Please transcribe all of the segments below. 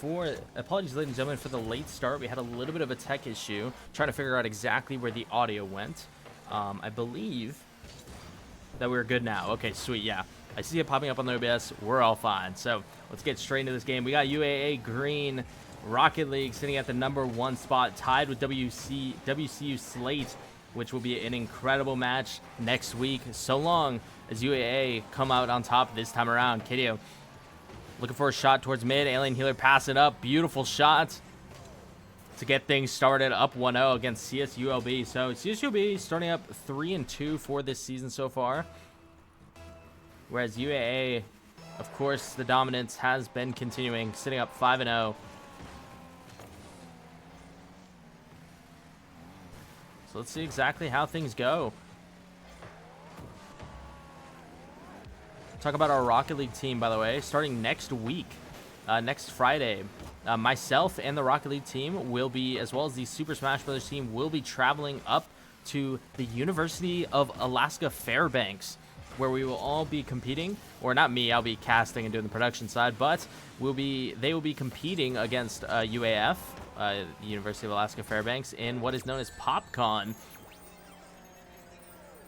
apologies, ladies and gentlemen, for the late start. We had a little bit of a tech issue, trying to figure out exactly where the audio went. I believe that we're good now. Okay, sweet, yeah. I see it popping up on the OBS. We're all fine. So let's get straight into this game. We got UAA Green Rocket League sitting at the #1 spot, tied with WCU Slate, which will be an incredible match next week, so long as UAA come out on top this time around. KDO looking for a shot towards mid. Alien Healer passing up. Beautiful shot to get things started, up 1-0 against CSULB. So CSULB starting up 3-2 for this season so far, whereas UAA, of course, the dominance has been continuing, sitting up 5-0. So let's see exactly how things go. Talk about our Rocket League team, by the way, starting next week, next Friday. Myself and the Rocket League team will be, as well as the Super Smash Bros. Team, will be traveling up to the University of Alaska Fairbanks, where we will all be competing, or not me, I'll be casting and doing the production side, but they will be competing against UAF, the University of Alaska Fairbanks, in what is known as PopCon.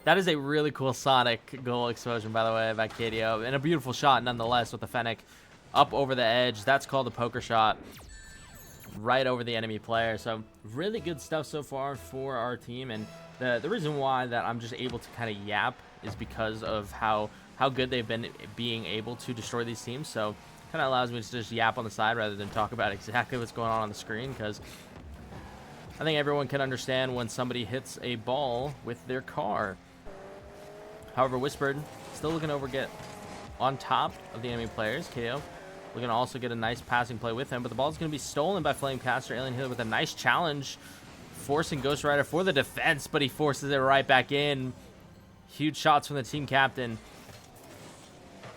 That is a really cool Sonic goal explosion, by the way, by KDO, and a beautiful shot nonetheless with the Fennec up over the edge. That's called a poker shot, right over the enemy player. So really good stuff so far for our team, and the reason why that I'm just able to kind of yap is because of how good they've been being able to destroy these teams. So kind of allows me to just yap on the side rather than talk about exactly what's going on the screen, because I think everyone can understand when somebody hits a ball with their car. However, Whispered still looking to get on top of the enemy players. KO looking to also get a nice passing play with him, but the ball's going to be stolen by Flamecaster. Alien Healer with a nice challenge, forcing Ghost Rider for the defense, but he forces it right back in. Huge shots from the team captain.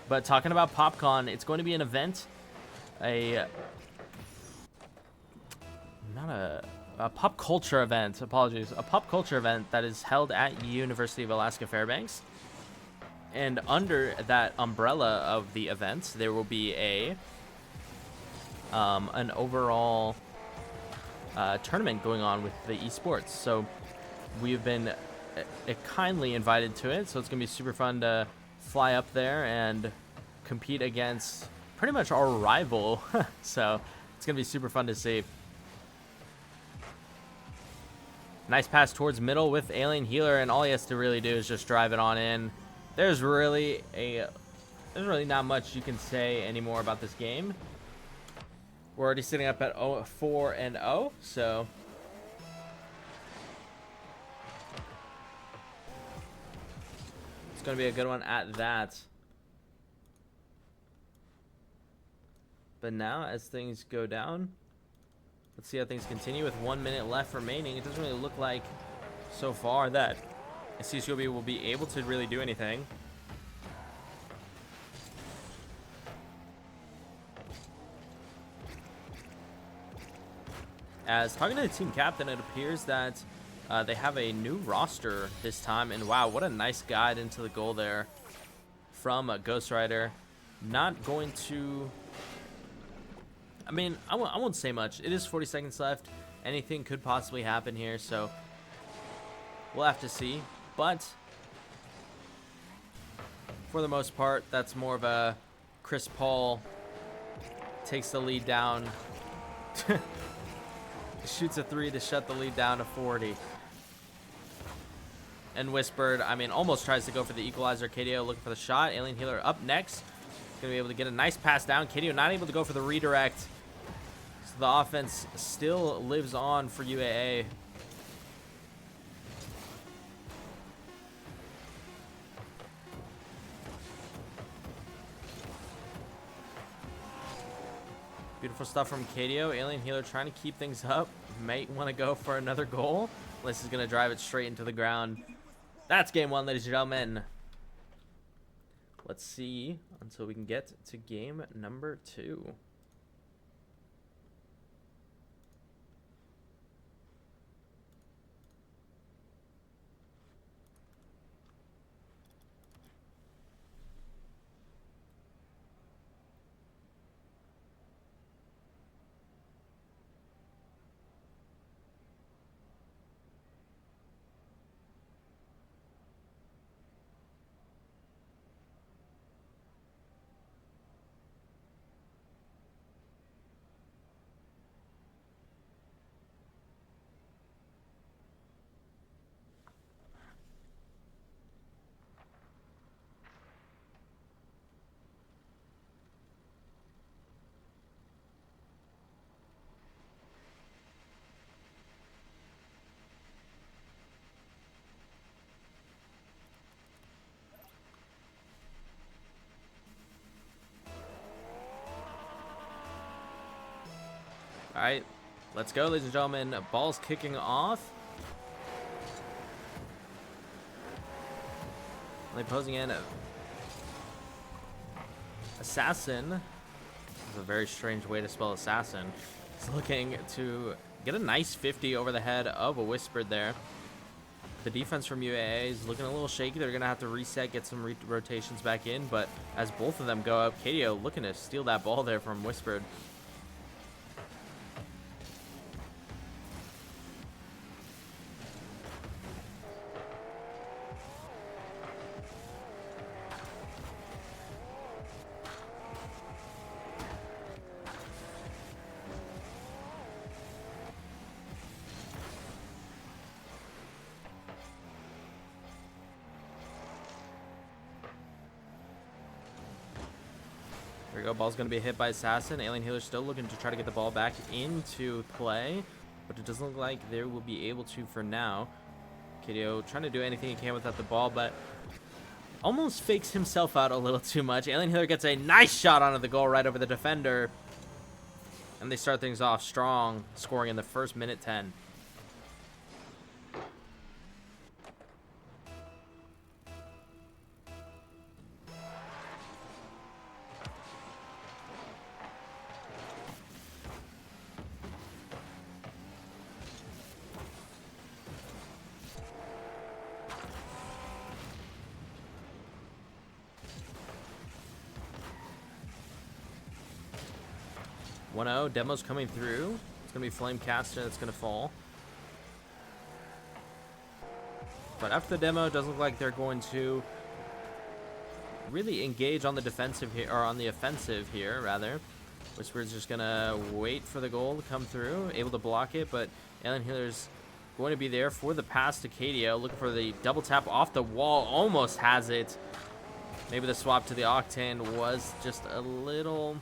But talking about PopCon, it's going to be an event, not a pop culture event, apologies, a pop culture event that is held at University of Alaska Fairbanks. And under that umbrella of the event, there will be an overall tournament going on with the esports. So we've been kindly invited to it, so it's gonna be super fun to fly up there and compete against pretty much our rival. So it's gonna be super fun to see. Nice pass towards middle with Alien Healer, and all he has to really do is just drive it on in. There's really not much you can say anymore about this game. We're already sitting up at 4-0, so it's going to be a good one at that. But now, as things go down, let's see how things continue with 1 minute left remaining. It doesn't really look like so far that CSULB will be able to really do anything. As talking to the team captain, it appears that they have a new roster this time, and wow, what a nice guide into the goal there from Ghost Rider. Not going to, I mean, I won't say much. It is 40 seconds left. Anything could possibly happen here, so we'll have to see. But for the most part, that's more of a Chris Paul takes the lead down, shoots a 3 to shut the lead down to 40. And Whispered, I mean, almost tries to go for the equalizer. KDO looking for the shot. Alien Healer up next. Going to be able to get a nice pass down. KDO not able to go for the redirect. So the offense still lives on for UAA. Beautiful stuff from KDO. Alien Healer trying to keep things up. Might want to go for another goal. Unless he's going to drive it straight into the ground. That's game one, ladies and gentlemen. Let's see until we can get to game number 2. All right, let's go, ladies and gentlemen. Ball's kicking off. They're posing in Assassin. This is a very strange way to spell assassin. He's looking to get a nice 50 over the head of a Whispered there. The defense from UAA is looking a little shaky. They're going to have to reset, get some rotations back in. But as both of them go up, KDO looking to steal that ball there from Whispered. There we go. Ball's going to be hit by Assassin. Alien Healer still looking to try to get the ball back into play, but it doesn't look like they will be able to for now. KDO trying to do anything he can without the ball, but almost fakes himself out a little too much. Alien Healer gets a nice shot onto the goal right over the defender, and they start things off strong, scoring in the first minute 10. Demo's coming through. It's going to be Flamecaster that's going to fall. But after the demo, it doesn't look like they're going to really engage on the defensive here, or on the offensive here, rather. Whisper's just going to wait for the goal to come through, able to block it, but Alien Healer's going to be there for the pass to KDO, looking for the double tap off the wall, almost has it. Maybe the swap to the Octane was just a little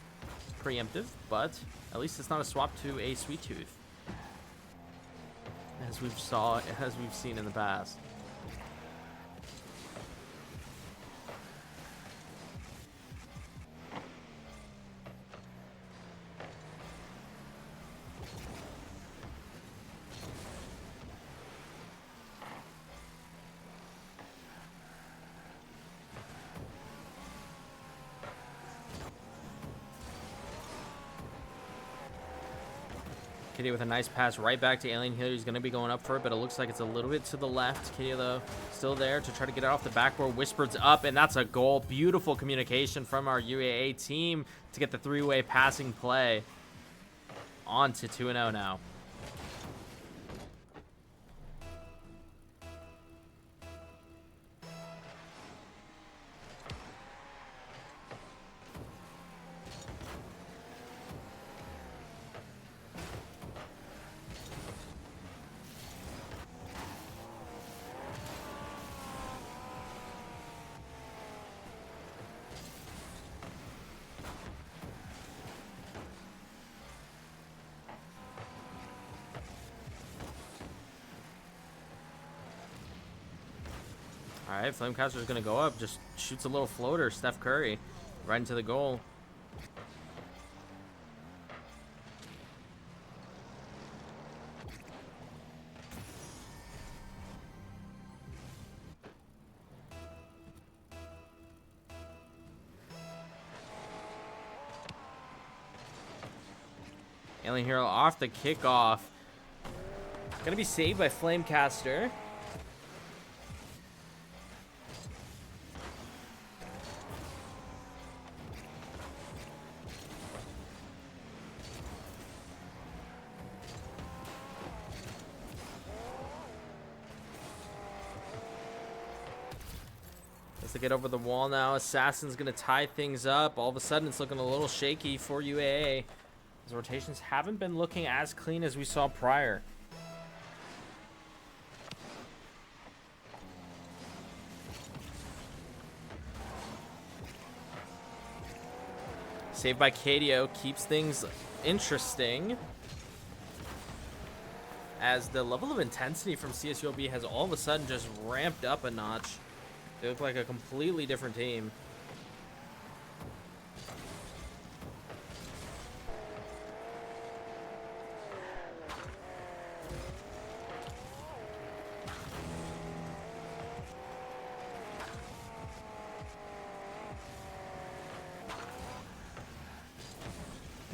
preemptive, but at least it's not a swap to a Sweet Tooth, as we've seen in the past. KDO with a nice pass right back to Alien Healer. He's going to be going up for it, but it looks like it's a little bit to the left. KDO, though, still there to try to get it off the backboard. Whispered's up, and that's a goal. Beautiful communication from our UAA team to get the three-way passing play on to 2-0 now. All right, Flamecaster's going to go up, just shoots a little floater, Steph Curry, right into the goal. Alien Hero off the kickoff. Going to be saved by Flamecaster. To get over the wall now. Assassin's going to tie things up. All of a sudden, it's looking a little shaky for UAA. His rotations haven't been looking as clean as we saw prior. Saved by KDO keeps things interesting, as the level of intensity from CSULB has all of a sudden just ramped up a notch. They look like a completely different team.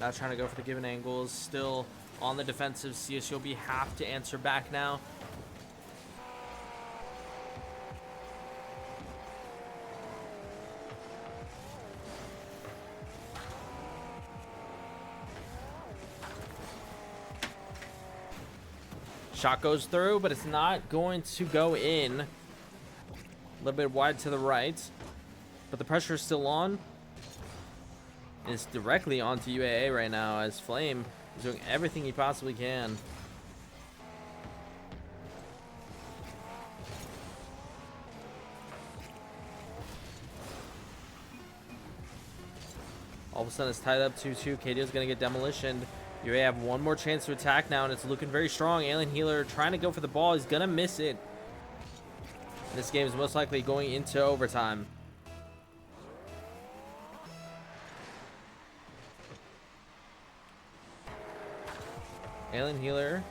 Now trying to go for the given angles. Still on the defensive. CSULB have to answer back now. Shot goes through, but it's not going to go in. A little bit wide to the right, but the pressure is still on. It's directly onto UAA right now as Flame is doing everything he possibly can. All of a sudden it's tied up 2-2. KDO's going to get demolitioned. UAA have one more chance to attack now, and it's looking very strong. Alien Healer trying to go for the ball. He's going to miss it. And this game is most likely going into overtime. Alien Healer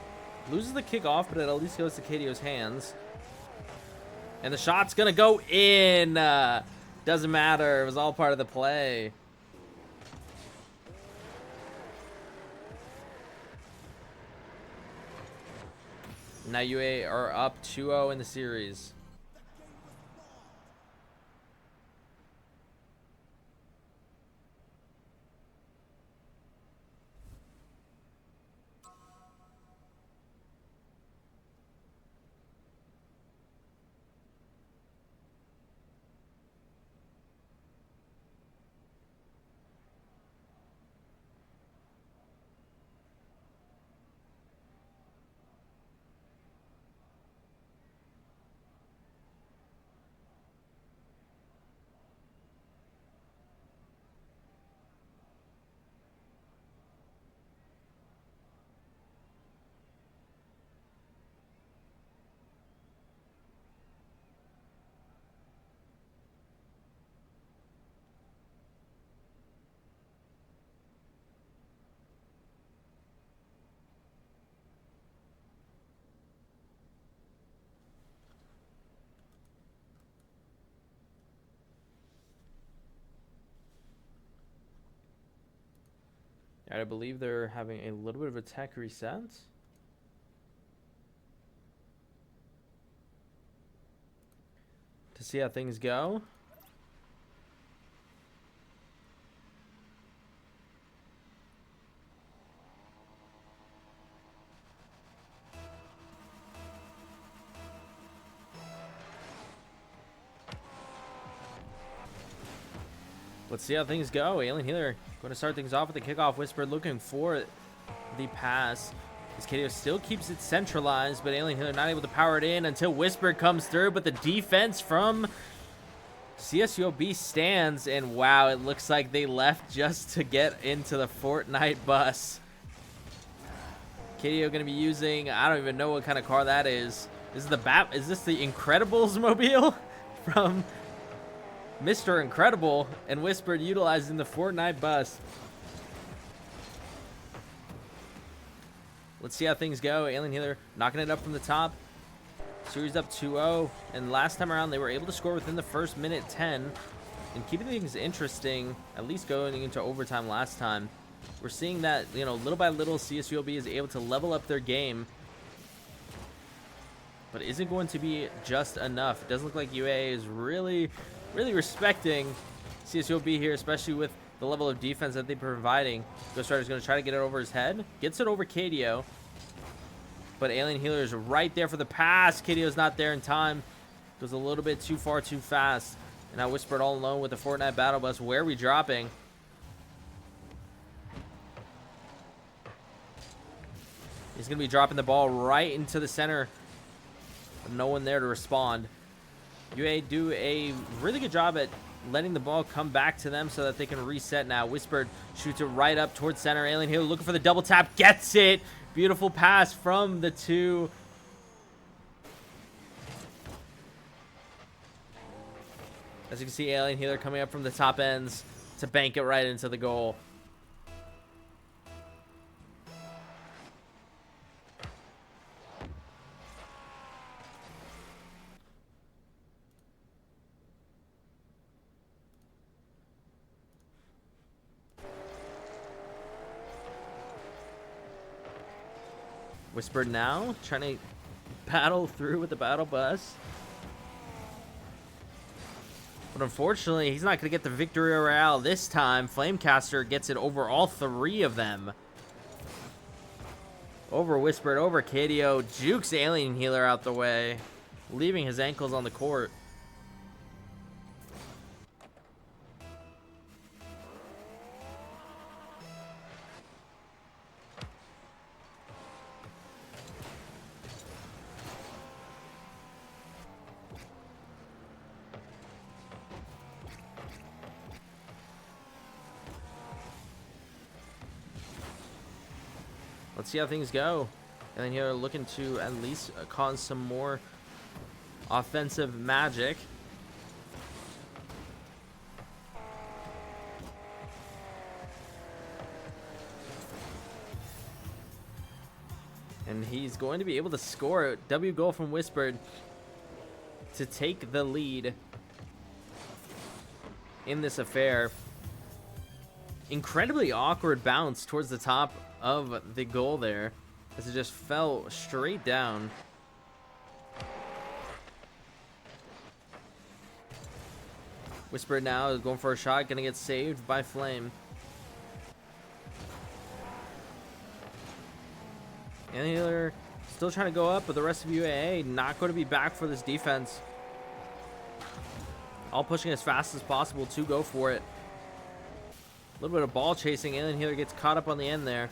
loses the kickoff, but it at least goes to KDO's hands. And the shot's going to go in. Doesn't matter. It was all part of the play. Now UA are up 2-0 in the series. I believe they're having a little bit of a tech reset. To see how things go. Let's see how things go. Alien Healer going to start things off with the kickoff. Whisper looking for the pass. As KDO still keeps it centralized, but Alien Healer not able to power it in until Whisper comes through. But the defense from CSULB stands, and wow, it looks like they left just to get into the Fortnite bus. KDO going to be using, I don't even know what kind of car that is. Is this the Incredibles mobile from Mr. Incredible? And Whispered utilizing the Fortnite bus. Let's see how things go. Alien Healer knocking it up from the top. Series up 2-0. And last time around, they were able to score within the first minute 10. And keeping things interesting, at least going into overtime last time. We're seeing that, you know, little by little, CSULB is able to level up their game. But isn't going to be just enough. It doesn't look like UAA is really respecting CSULB here, especially with the level of defense that they're providing. Ghost Rider's going to try to get it over his head. Gets it over KDO. But Alien Healer is right there for the pass. KDO's not there in time. Goes a little bit too far, too fast. And now Whispered all alone with the Fortnite Battle Bus. Where are we dropping? He's going to be dropping the ball right into the center. But no one there to respond. UA do a really good job at letting the ball come back to them so that they can reset now. Whispered shoots it right up towards center. Alien Healer looking for the double tap. Gets it. Beautiful pass from the two. As you can see, Alien Healer coming up from the top ends to bank it right into the goal. Whispered now, trying to battle through with the battle bus. But unfortunately, he's not going to get the victory royale this time. Flamecaster gets it over all three of them. Over Whispered, over KDO. Jukes Alien Healer out the way, leaving his ankles on the court. Let's see how things go. And then here looking to at least cause some more offensive magic. And he's going to be able to score a W goal from Whispered to take the lead in this affair. Incredibly awkward bounce towards the top of the goal there, as it just fell straight down. Whispered now is going for a shot, gonna get saved by Flame. And Healer still trying to go up, but the rest of UAA not going to be back for this defense. All pushing as fast as possible to go for it. A little bit of ball chasing. Alien Healer gets caught up on the end there,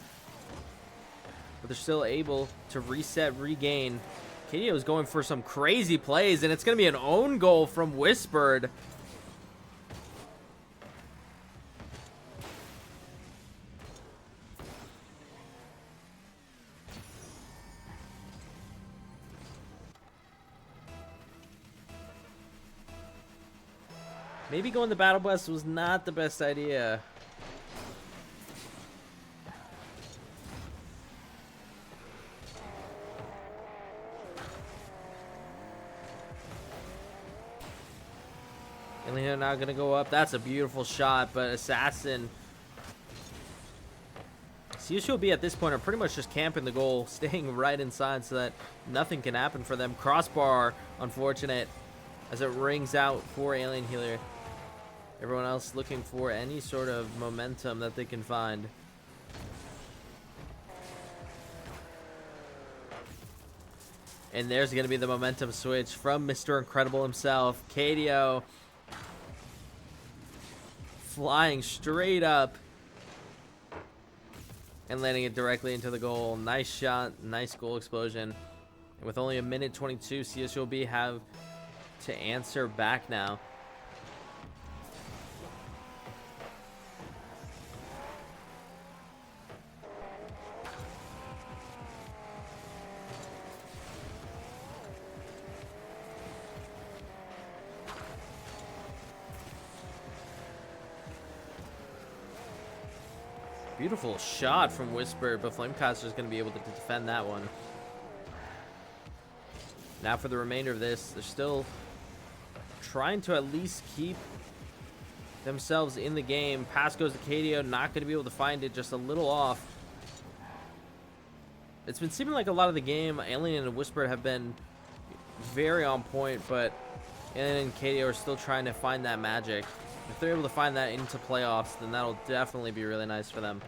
but they're still able to reset, regain. KDO is going for some crazy plays, and it's going to be an own goal from Whispered. Maybe going the battle bus was not the best idea. Elena now gonna go up. That's a beautiful shot, but Assassin. CSU will be at this point are pretty much just camping the goal, staying right inside so that nothing can happen for them. Crossbar, unfortunate, as it rings out for Alien Healer. Everyone else looking for any sort of momentum that they can find. And there's going to be the momentum switch from Mr. Incredible himself. KDO flying straight up and landing it directly into the goal. Nice shot, nice goal explosion. And with only a minute 22, CSULB have to answer back now. Beautiful shot from Whisper, but Flamecaster is going to be able to defend that one. Now for the remainder of this, they're still trying to at least keep themselves in the game. Pass goes to KDO, not going to be able to find it, just a little off. It's been seeming like a lot of the game, Alien and Whisper have been very on point, but Alien and KDO are still trying to find that magic. If they're able to find that into playoffs, then that'll definitely be really nice for them.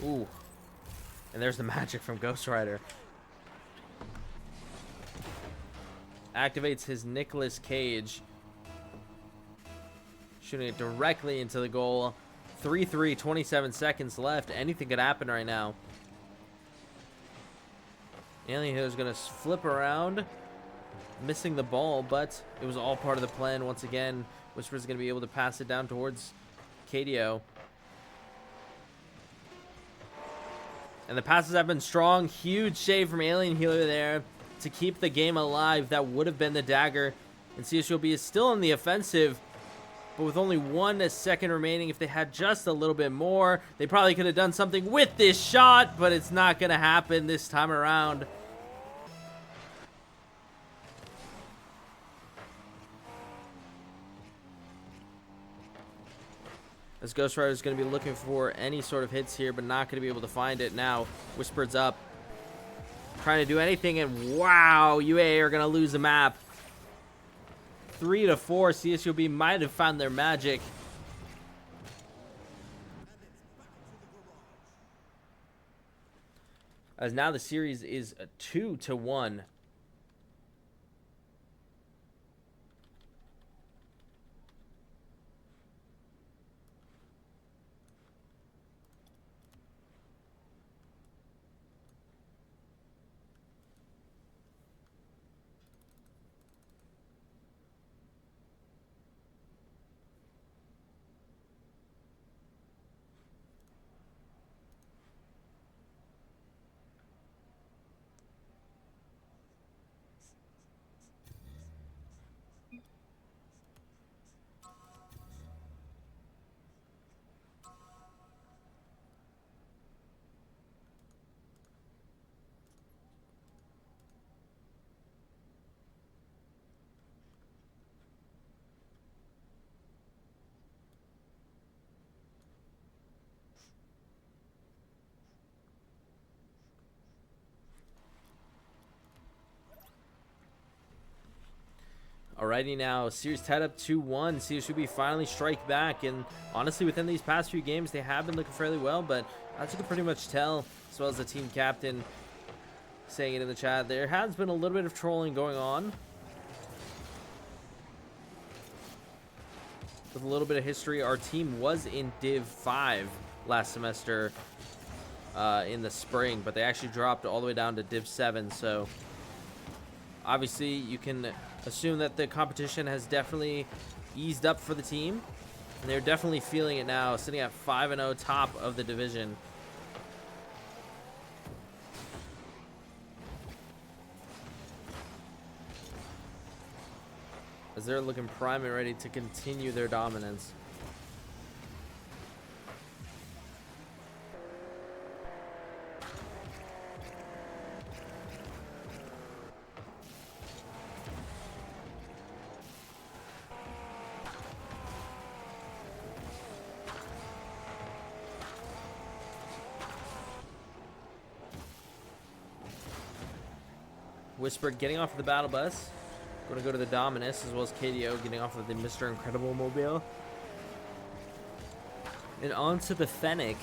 Ooh. And there's the magic from Ghost Rider. Activates his Nicolas Cage. Shooting it directly into the goal. 3-3, 27 seconds left. Anything could happen right now. Alien Healer is going to flip around. Missing the ball, but it was all part of the plan. Once again, Whisper's going to be able to pass it down towards KDO. And the passes have been strong. Huge save from Alien Healer there to keep the game alive. That would have been the dagger. And CSULB is still in the offensive, but with only 1 second remaining. If they had just a little bit more, they probably could have done something with this shot, but it's not going to happen this time around. As Ghost Rider is going to be looking for any sort of hits here, but not going to be able to find it. Now, Whispered's up, trying to do anything, and wow, UAA are going to lose the map. 3-4, CSUB might have found their magic. As now the series is a 2-1. Alrighty, now series tied up 2-1. CSUB finally strike back, and honestly, within these past few games, they have been looking fairly well. But as you can pretty much tell, as well as the team captain saying it in the chat, there has been a little bit of trolling going on. With a little bit of history, our team was in Div 5 last semester in the spring, but they actually dropped all the way down to Div 7. So obviously, you can assume that the competition has definitely eased up for the team, and they're definitely feeling it now, sitting at 5-0, top of the division. As they're looking prime and ready to continue their dominance. Whisper getting off of the battle bus. Going to go to the Dominus, as well as KDO getting off of the Mr. Incredible mobile. And on to the Fennec.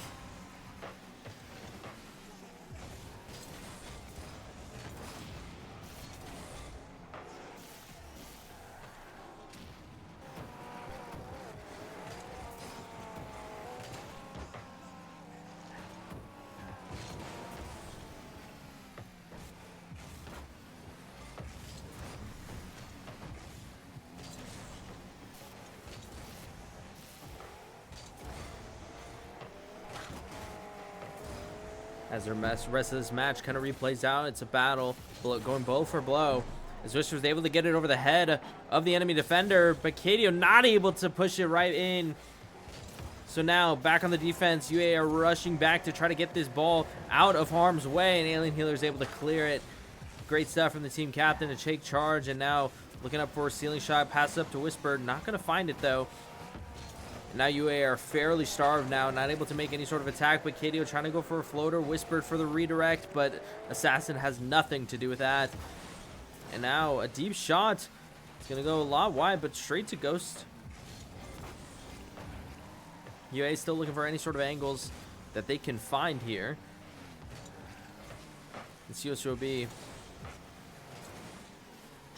As the rest of this match kind of replays out, it's a battle going blow for blow. As Whisper was able to get it over the head of the enemy defender, but KDO not able to push it right in. So now back on the defense, UA are rushing back to try to get this ball out of harm's way, and Alien Healer is able to clear it. Great stuff from the team captain to take charge, and now looking up for a ceiling shot, pass up to Whisper, not going to find it though. Now UA are fairly starved now, not able to make any sort of attack, but KDO trying to go for a floater, Whispered for the redirect, but Assassin has nothing to do with that. And now a deep shot. It's going to go a lot wide, but straight to Ghost. UA still looking for any sort of angles that they can find here. And CSUB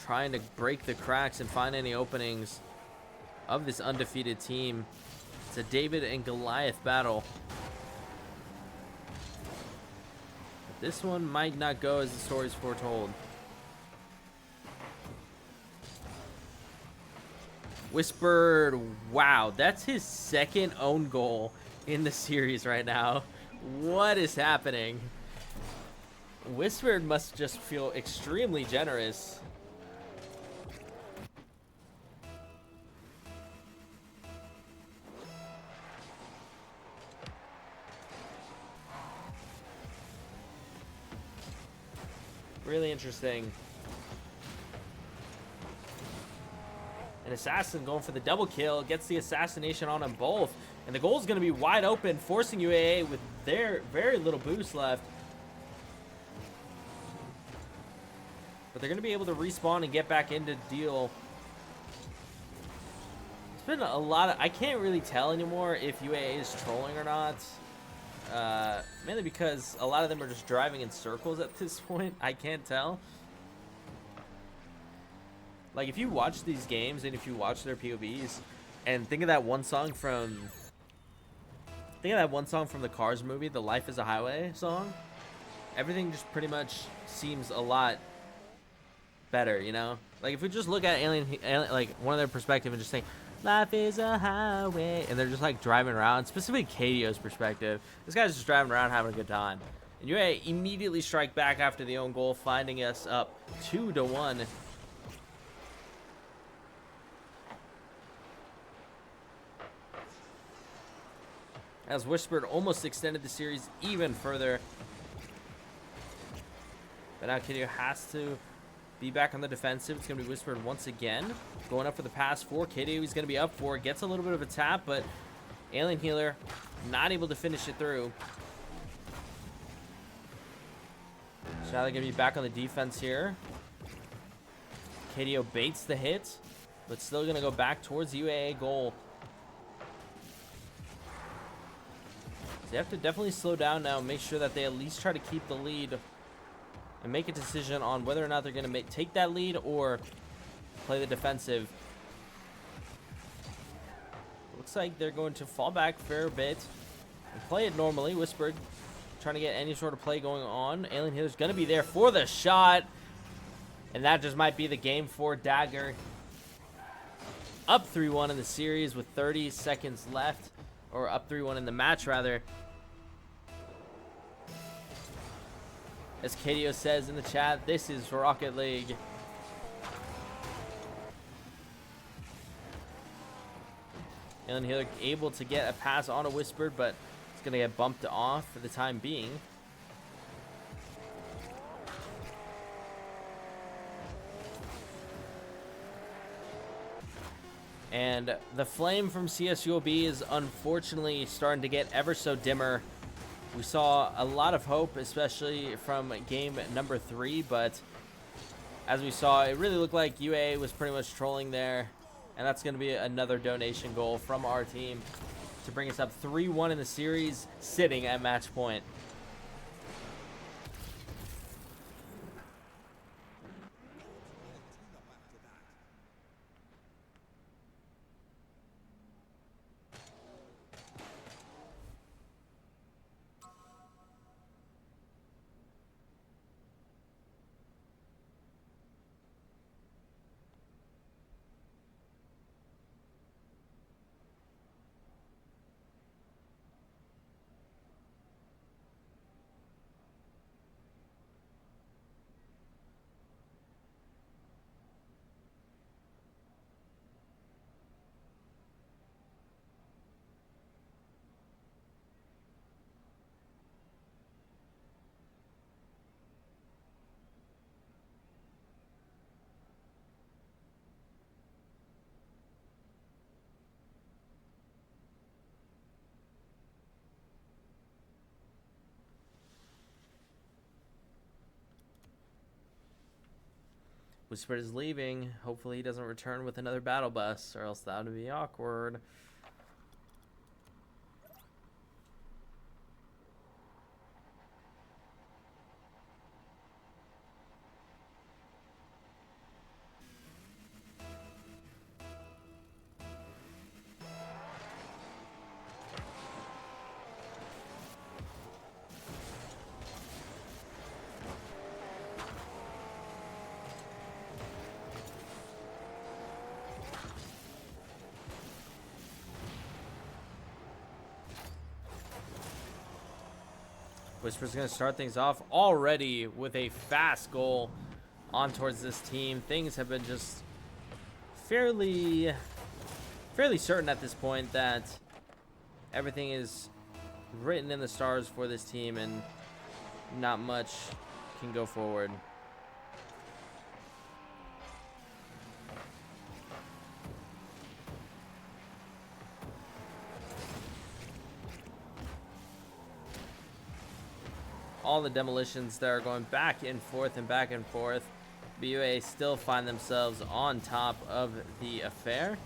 trying to break the cracks and find any openings of this undefeated team. It's a David and Goliath battle. But this one might not go as the story's foretold. Whispered, wow, that's his second own goal in the series right now. What is happening? Whispered must just feel extremely generous. Really interesting. And Assassin going for the double kill, gets the assassination on them both. And the goal is going to be wide open, forcing UAA with their very little boost left. But they're going to be able to respawn and get back into deal. It's been a lot of... I can't really tell anymore if UAA is trolling or not. Mainly because a lot of them are just driving in circles at this point. I can't tell. Like, if you watch these games and if you watch their POVs and think of that one song from... Think of that one song from the Cars movie, the Life is a Highway song. Everything just pretty much seems a lot better, you know? Like, if we just look at Alien like, one of their perspective and just think, life is a highway, and they're just, like, driving around, specifically KDO's perspective, this guy's just driving around having a good time. And UA immediately strike back after the own goal, finding us up 2-1. As Whispered almost extended the series even further. But now KDO has to be back on the defensive. It's going to be Whispered once again. Going up for the pass for KDO. He's going to be up for it. Gets a little bit of a tap, but Alien Healer not able to finish it through. So now they're going to be back on the defense here. KDO baits the hit, but still going to go back towards the UAA goal. So you have to definitely slow down now, make sure that they at least try to keep the lead and make a decision on whether or not they're going to take that lead or play the defensive. Looks like they're going to fall back a fair bit and play it normally. Whispered trying to get any sort of play going on. Alien Healer's going to be there for the shot, and that just might be the game for Dagger. Up 3-1 in the series with 30 seconds left. Or up 3-1 in the match, rather. As KDO says in the chat, this is Rocket League. Alien Healer able to get a pass on a Whispered, but it's going to get bumped off for the time being. And the flame from CSUOB is unfortunately starting to get ever so dimmer. We saw a lot of hope, especially from game number 3, but as we saw, it really looked like UA was pretty much trolling there. And that's going to be another donation goal from our team to bring us up 3-1 in the series, sitting at match point. Whispered is leaving. Hopefully he doesn't return with another battle bus, or else that would be awkward. Whisper's going to start things off already with a fast goal on towards this team. Things have been just fairly certain at this point that everything is written in the stars for this team and not much can go forward. all the demolitions that are going back and forth and back and forth. UAA still find themselves on top of the affair.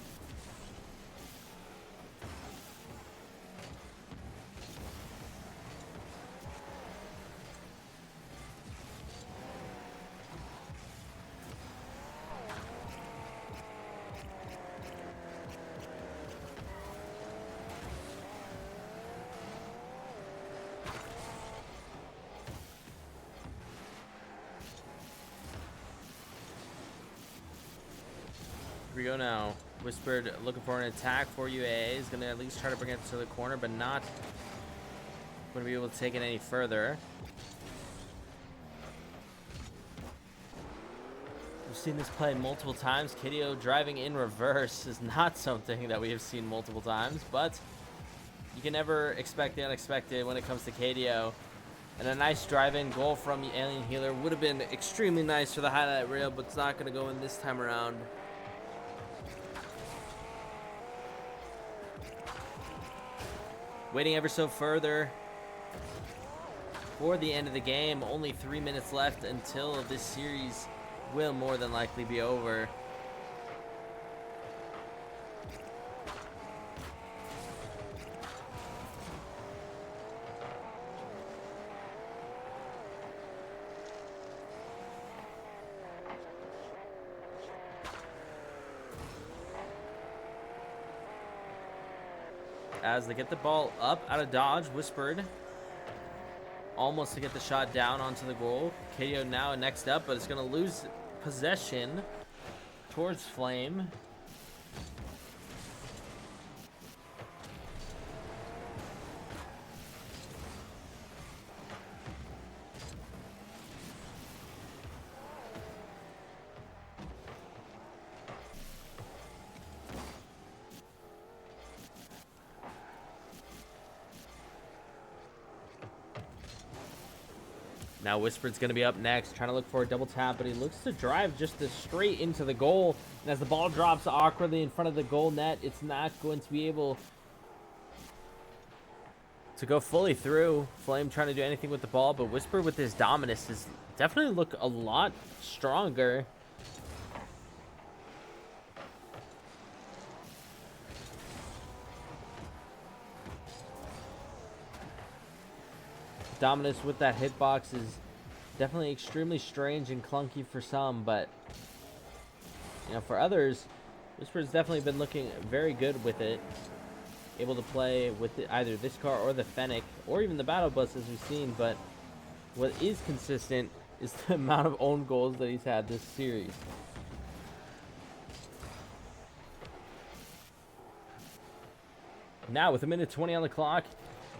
Here we go now. Whispered looking for an attack for UAA. Is going to at least try to bring it to the corner, but not going to be able to take it any further. We've seen this play multiple times. KDO driving in reverse is not something that we have seen multiple times, but you can never expect the unexpected when it comes to KDO. And a nice drive-in goal from the Alien Healer would have been extremely nice for the highlight reel, but it's not going to go in this time around. Waiting ever so further for the end of the game. Only 3 minutes left until this series will more than likely be over. As they get the ball up out of dodge, Whispered almost to get the shot down onto the goal. KDO now next up, but it's going to lose possession towards Flame. Now Whispered's going to be up next, trying to look for a double tap, but he looks to drive just straight into the goal. And as the ball drops awkwardly in front of the goal net, it's not going to be able to go fully through. Flame trying to do anything with the ball, but Whispered with his dominance has definitely looked a lot stronger. Dominance with that hitbox is definitely extremely strange and clunky for some, but you know, for others, Whisper's definitely been looking very good with it. Able to play with either this car or the Fennec or even the Battle Bus as we've seen, but what is consistent is the amount of own goals that he's had this series. Now with 1:20 on the clock,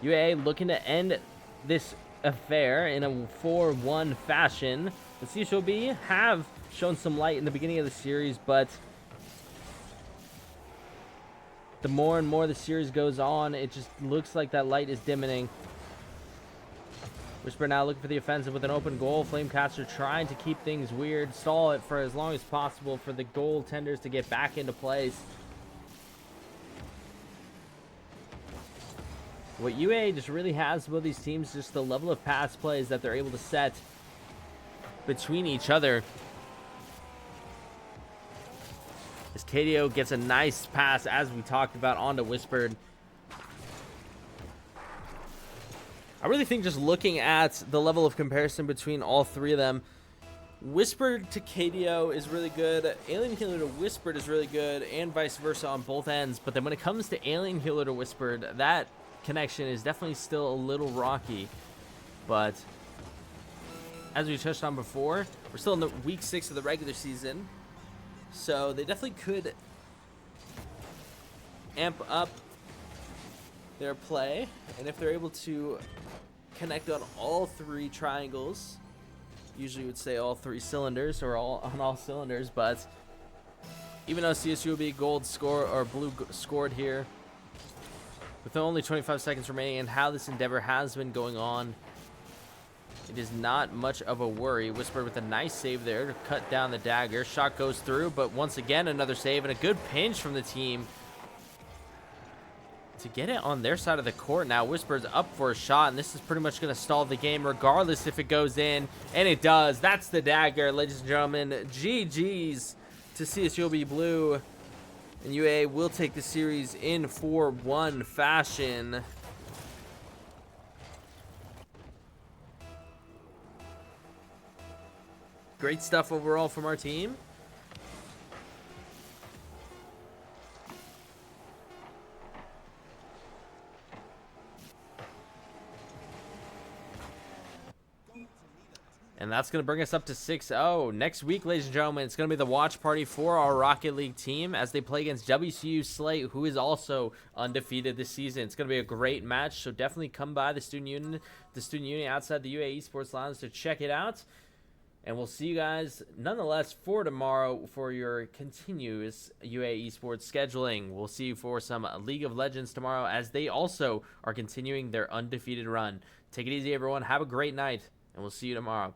UAA looking to end this affair in a 4-1 fashion. The CSOB have shown some light in the beginning of the series, but the more and more the series goes on, it just looks like that light is dimming. Whisper now looking for the offensive with an open goal. Flamecaster trying to keep things weird, stall it for as long as possible for the goaltenders to get back into place. What UA just really has with these teams, just the level of pass plays that they're able to set between each other. As KDO gets a nice pass, as we talked about, onto Whispered. I really think just looking at the level of comparison between all three of them, Whispered to KDO is really good, Alien Healer to Whispered is really good, and vice versa on both ends. But then when it comes to Alien Healer to Whispered, that connection is definitely still a little rocky. But as we touched on before, we're still in the week 6 of the regular season, so they definitely could amp up their play. And if they're able to connect on all three triangles, usually would say all three cylinders or on all cylinders, but even though CSU will be gold score or blue scored here, with only 25 seconds remaining and how this endeavor has been going on, it is not much of a worry. Whisper with a nice save there to cut down the dagger. Shot goes through, but once again, another save and a good pinch from the team to get it on their side of the court now. Whisper's up for a shot, and this is pretty much going to stall the game regardless if it goes in, and it does. That's the dagger, ladies and gentlemen. GG's to CSULB Blue, and UAA will take the series in 4-1 fashion. Great stuff overall from our team. And that's going to bring us up to 6-0. Next week, ladies and gentlemen, it's going to be the watch party for our Rocket League team as they play against WCU Slate, who is also undefeated this season. It's going to be a great match, so definitely come by the Student Union outside the UAA Esports Lounge to check it out. And we'll see you guys, nonetheless, for tomorrow for your continuous UAA Esports scheduling. We'll see you for some League of Legends tomorrow as they also are continuing their undefeated run. Take it easy, everyone. Have a great night, and we'll see you tomorrow.